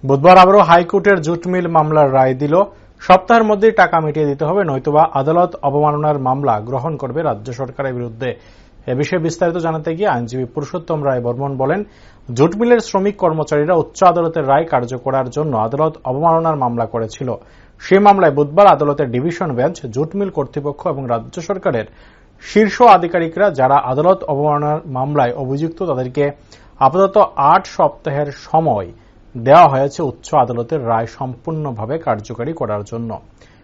বুধবার আবারও হাইকোর্টের জুট মিল মামলার রায় দিল। সপ্তাহের মধ্যেই টাকা মিটিয়ে দিতে হবে, নয়তোবা আদালত অবমাননার মামলা গ্রহণ করবে রাজ্য সরকারের বিরুদ্ধে। এ বিষয়ে বিস্তারিত জানাতে গিয়ে আইনজীবী পুরুষোত্তম রায় বর্মন বলেন, জুট মিলের শ্রমিক কর্মচারীরা উচ্চ আদালতের রায় কার্য করার জন্য আদালত অবমাননার মামলা করেছিল। সেই মামলায় বুধবার আদালতের ডিভিশন বেঞ্চ জুট মিল কর্তৃপক্ষ এবং রাজ্য সরকারের শীর্ষ আধিকারিকরা যারা আদালত অবমাননার মামলায় অভিযুক্ত তাদেরকে আপাতত ৮ সপ্তাহের সময় দেওয়া হয়েছে উচ্চ আদালতের রায় সম্পূর্ণভাবে কার্যকারী করার জন্য।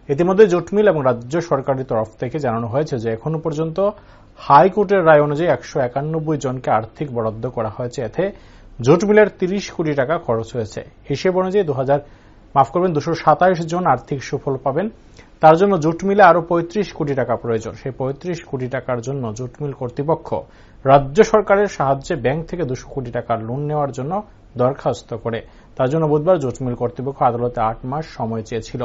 ইতিমধ্যে জুট মিল এবং রাজ্য সরকারের তরফ থেকে জানানো হয়েছে যে এখনো পর্যন্ত হাইকোর্টের রায় অনুযায়ী ১৯১ জনকে আর্থিক বরাদ্দ করা হয়েছে। এতে জুট মিলের ৩০ কোটি টাকা খরচ হয়েছে। হিসেব অনুযায়ী ২২৭ জন আর্থিক সুফল পাবেন। তার জন্য জুট মিলে আরও ৩৫ কোটি টাকা প্রয়োজন। সেই ৩৫ কোটি টাকার জন্য জুট মিল কর্তৃপক্ষ রাজ্য সরকারের সাহায্যে ব্যাংক থেকে ২০০ কোটি টাকার লোন নেওয়ার জন্য দরখাস্ত করে। তার জন্য বুধবার জুট মিল কর্তৃপক্ষ আদালতে ৮ মাস সময় চেয়েছিল,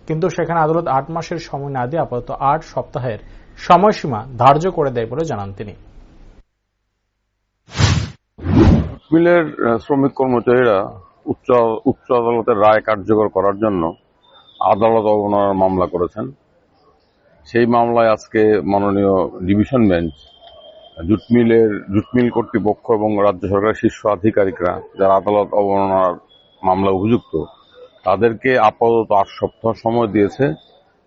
কিন্তু সেখানে আদালত ৮ মাসের সময় না দিয়ে আপাতত ৮ সপ্তাহের সময়সীমা ধার্য করে দেয় বলে জানান তিনি। মিলের শ্রমিক কর্মচারীরা উচ্চ আদালতের রায় কার্যকর করার জন্য আদালত অবমাননার মামলা করেছেন। সেই মামলায় আজকে মাননীয় ডিভিশন বেঞ্চ জুট মিল কর্তৃপক্ষ এবং রাজ্য সরকারের শীর্ষ আধিকারিকরা যারা আদালত অবমাননার মামলা অভিযুক্ত তাদেরকে আপাতত ৮ সপ্তাহ সময় দিয়েছে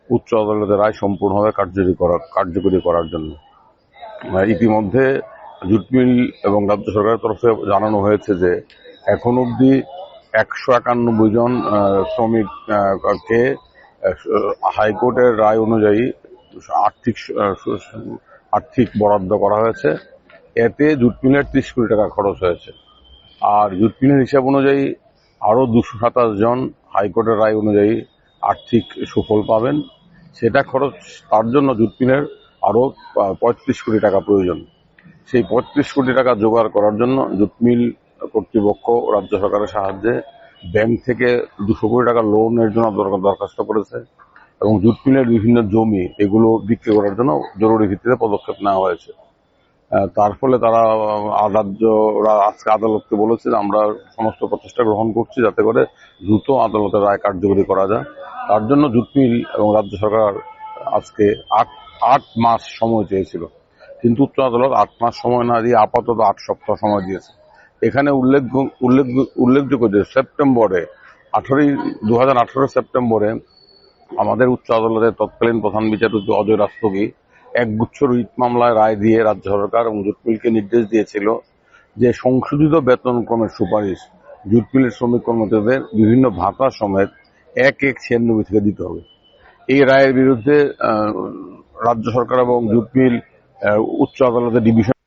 উচ্চ আদালতের রায় সম্পূর্ণভাবে কার্যকরী করার জন্য। ইতিমধ্যে জুট মিল এবং রাজ্য সরকারের তরফে জানানো হয়েছে যে এখন অবধি ১৯১ জন শ্রমিককে হাইকোর্টের রায় অনুযায়ী আর্থিক বরাদ্দ করা হয়েছে। এতে জুট মিলের ৩০ কোটি টাকা খরচ হয়েছে। আর জুট মিলের হিসাব অনুযায়ী আরও ২২৭ জন হাইকোর্টের রায় অনুযায়ী আর্থিক সুফল পাবেন। সেটা খরচ তার জন্য জুট মিলের আরও ৩৫ কোটি টাকা প্রয়োজন। সেই ৩৫ কোটি টাকা জোগাড় করার জন্য জুট মিল কর্তৃপক্ষ রাজ্য সরকারের সাহায্যে ব্যাংক থেকে ২০০ কোটি টাকা লোনের জন্য দরখাস্ত করেছে এবং জুট মিলের বিভিন্ন জমি এগুলো বিক্রি করার জন্য জরুরি ভিত্তিতে পদক্ষেপ নেওয়া হয়েছে। তার ফলে তারা আজকে আদালতকে বলেছে আমরা সমস্ত প্রচেষ্টা গ্রহণ করছি যাতে করে দ্রুত আদালতের রায় কার্যকরী করা যায়। তার জন্য জুট মিল এবং রাজ্য সরকার আজকে ৮ মাস সময় চেয়েছিল, কিন্তু উচ্চ আদালত ৮ মাস সময় না দিয়ে আপাতত ৮ সপ্তাহ সময় দিয়েছে। এখানে উল্লেখযোগ্য যে সেপ্টেম্বরে ২০১৮ সেপ্টেম্বরে আমাদের উচ্চ আদালতের তৎকালীন প্রধান বিচারপতি অজয় রাস্তগী একগুচ্ছ রিট মামলায় রায় দিয়ে রাজ্য সরকার এবং জুট মিলকে নির্দেশ দিয়েছিল যে সংশোধিত বেতনক্রমের সুপারিশ জুট মিলের শ্রমিক কর্মচারীদের বিভিন্ন ভাতা সমেত ১/৯৬ থেকে দিতে হবে। এই রায়ের বিরুদ্ধে রাজ্য সরকার এবং জুট মিল উচ্চ আদালতের ডিভিশন